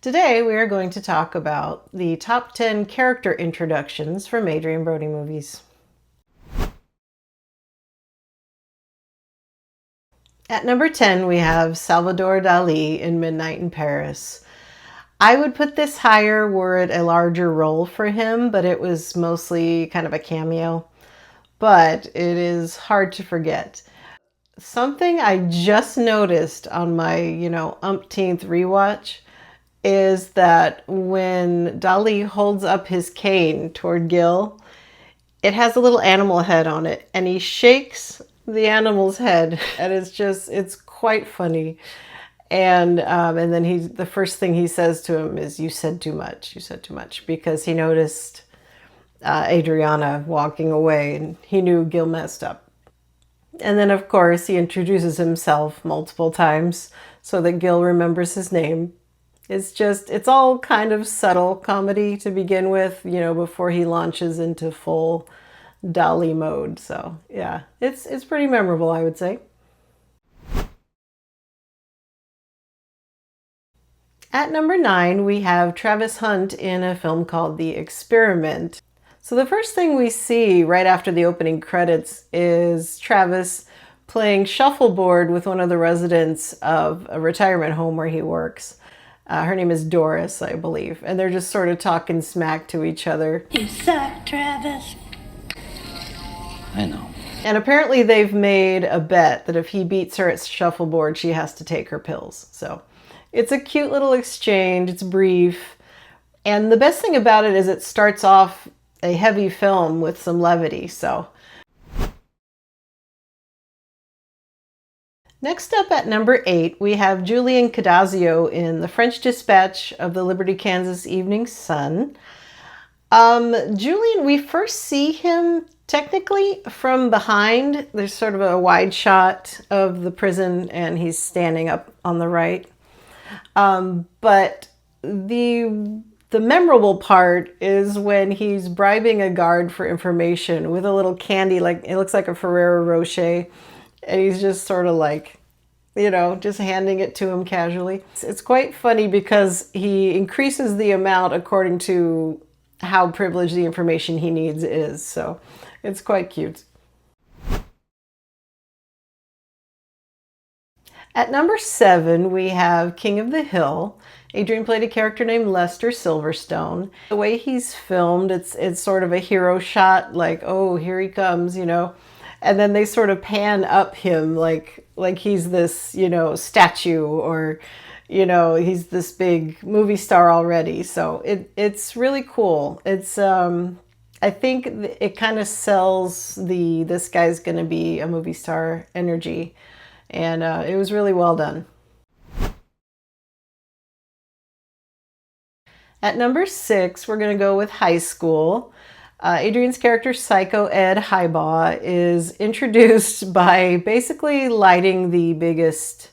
Today we are going to talk about the top 10 character introductions from Adrien Brody movies. At number 10 we have Salvador Dali in Midnight in Paris. I would put this higher were it a larger role for him, but it was mostly kind of a cameo. But it is hard to forget. Something I just noticed on my, umpteenth rewatch is that when Dali holds up his cane toward Gil, it has a little animal head on it, and he shakes the animal's head, and it's quite funny. And then the first thing he says to him is, "You said too much. You said too much," because he noticed Adriana walking away, and he knew Gil messed up. And then, of course, he introduces himself multiple times so that Gil remembers his name. It's all kind of subtle comedy to begin with, before he launches into full Dali mode. So yeah, it's pretty memorable, I would say. At number 9, we have Travis Hunt in a film called The Experiment. So the first thing we see right after the opening credits is Travis playing shuffleboard with one of the residents of a retirement home where he works. Her name is Doris, I believe. And they're just sort of talking smack to each other. You suck, Travis. I know. And apparently they've made a bet that if he beats her at shuffleboard, she has to take her pills. So it's a cute little exchange. It's brief. And the best thing about it is it starts off a heavy film with some levity. So next up at number 8, we have Julian Cadazio in The French Dispatch of the Liberty, Kansas Evening Sun. Julian, we first see him technically from behind. There's sort of a wide shot of the prison and he's standing up on the right. But the memorable part is when he's bribing a guard for information with a little candy, like it looks like a Ferrero Rocher. And he's just sort of like, just handing it to him casually. It's quite funny because he increases the amount according to how privileged the information he needs is. So it's quite cute. At number 7, we have King of the Hill. Adrien played a character named Lester Silverstone. The way he's filmed, it's sort of a hero shot, like, oh, here he comes, And then they sort of pan up him like he's this, statue, or, he's this big movie star already. So it's really cool. It's I think it kind of sells this guy's going to be a movie star energy, and it was really well done. At number 6, we're going to go with High School. Adrien's character, Psycho Ed Highbaugh, is introduced by basically lighting the biggest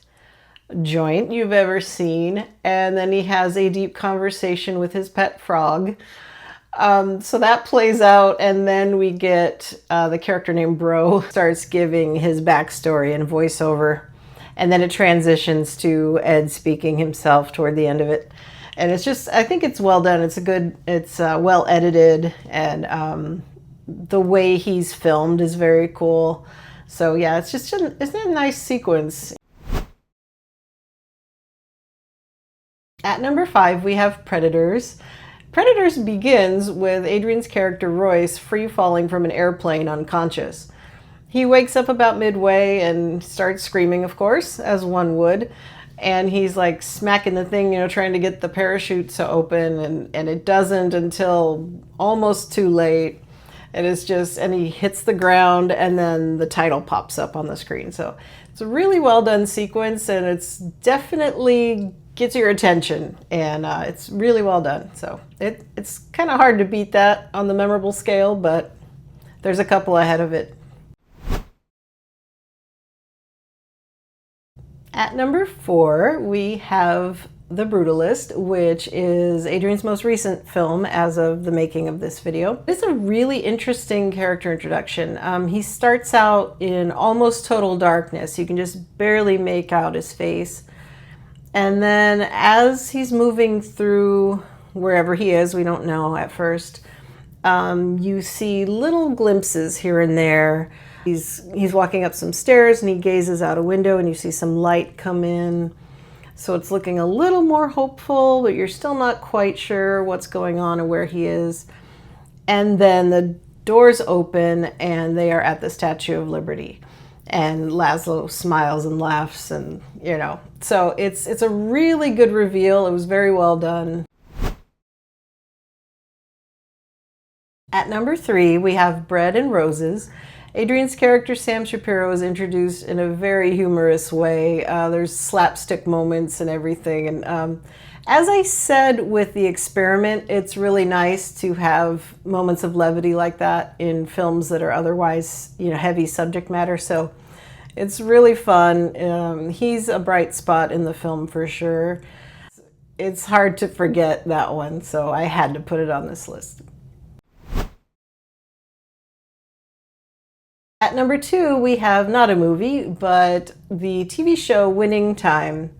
joint you've ever seen, and then he has a deep conversation with his pet frog. So that plays out, and then we get the character named Bro starts giving his backstory and voiceover, and then it transitions to Ed speaking himself toward the end of it. And I think it's well done. It's well edited, and the way he's filmed is very cool. So yeah, it's a nice sequence. At number 5, we have Predators. Predators begins with Adrien's character Royce free-falling from an airplane unconscious. He wakes up about midway and starts screaming, of course, as one would. And he's like smacking the thing, trying to get the parachute to open, and it doesn't until almost too late. And he hits the ground, and then the title pops up on the screen. So it's a really well done sequence, and it's definitely gets your attention, and it's really well done. So it's kind of hard to beat that on the memorable scale, but there's a couple ahead of it. At number 4, we have The Brutalist, which is Adrien's most recent film as of the making of this video. It's a really interesting character introduction. He starts out in almost total darkness. You can just barely make out his face. And then as he's moving through wherever he is, we don't know at first, you see little glimpses here and there. He's walking up some stairs and he gazes out a window and you see some light come in. So it's looking a little more hopeful, but you're still not quite sure what's going on or where he is. And then the doors open and they are at the Statue of Liberty. And Laszlo smiles and laughs, and so it's a really good reveal. It was very well done. At number 3, we have Bread and Roses. Adrien's character Sam Shapiro is introduced in a very humorous way. There's slapstick moments and everything. And as I said with The Experiment, it's really nice to have moments of levity like that in films that are otherwise, heavy subject matter. So it's really fun. He's a bright spot in the film for sure. It's hard to forget that one, so I had to put it on this list. At number 2, we have not a movie, but the TV show Winning Time.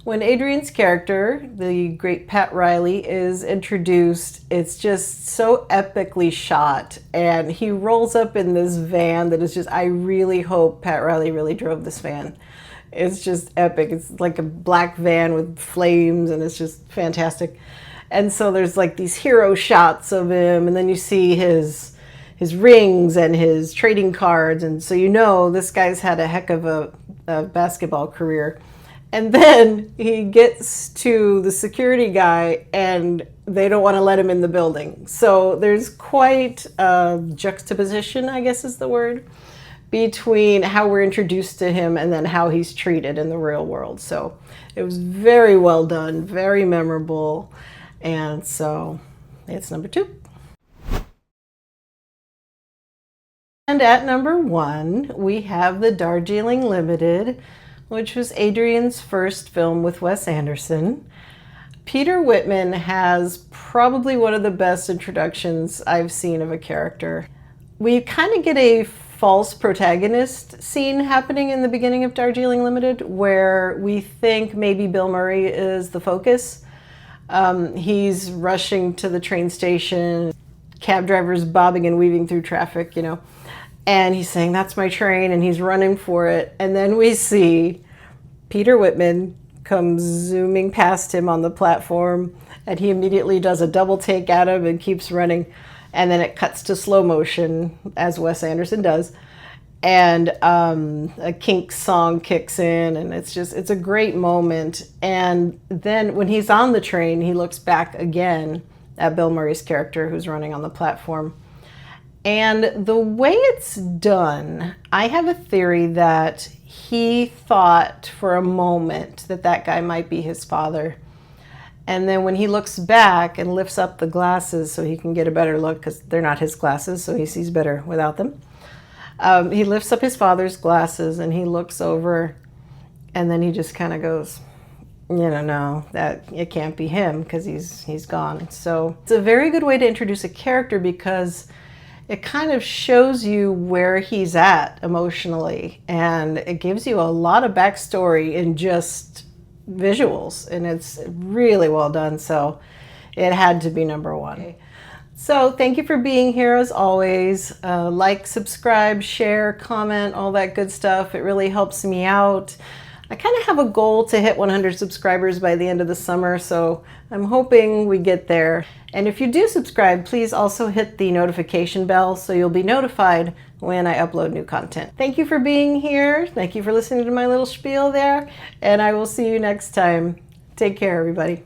When Adrien's character, the great Pat Riley, is introduced, it's just so epically shot. And he rolls up in this van that is just, I really hope Pat Riley really drove this van. It's just epic. It's like a black van with flames and it's just fantastic. And so there's like these hero shots of him, and then you see his rings and his trading cards, and so this guy's had a heck of a basketball career. And then he gets to the security guy and they don't want to let him in the building. So there's quite a juxtaposition, I guess is the word, between how we're introduced to him and then how he's treated in the real world. So it was very well done, very memorable, and so it's number 2. And at number 1, we have the Darjeeling Limited, which was Adrien's first film with Wes Anderson. Peter Whitman has probably one of the best introductions I've seen of a character. We kind of get a false protagonist scene happening in the beginning of Darjeeling Limited, where we think maybe Bill Murray is the focus. He's rushing to the train station, cab driver's bobbing and weaving through traffic, and he's saying, "That's my train," and he's running for it. And then we see Peter Whitman come zooming past him on the platform, and he immediately does a double take at him and keeps running. And then it cuts to slow motion, as Wes Anderson does. And a Kinks song kicks in, and it's a great moment. And then when he's on the train, he looks back again at Bill Murray's character who's running on the platform. And the way it's done, I have a theory that he thought for a moment that that guy might be his father. And then when he looks back and lifts up the glasses so he can get a better look, because they're not his glasses, so he sees better without them. He lifts up his father's glasses and he looks over, and then he just kind of goes, no, that it can't be him because he's gone. So it's a very good way to introduce a character because it kind of shows you where he's at emotionally, and it gives you a lot of backstory in just visuals, and it's really well done, so it had to be number 1. Okay. So thank you for being here as always. Like, subscribe, share, comment, all that good stuff. It really helps me out. I kind of have a goal to hit 100 subscribers by the end of the summer, so I'm hoping we get there. And if you do subscribe, please also hit the notification bell so you'll be notified when I upload new content. Thank you for being here. Thank you for listening to my little spiel there, and I will see you next time. Take care, everybody.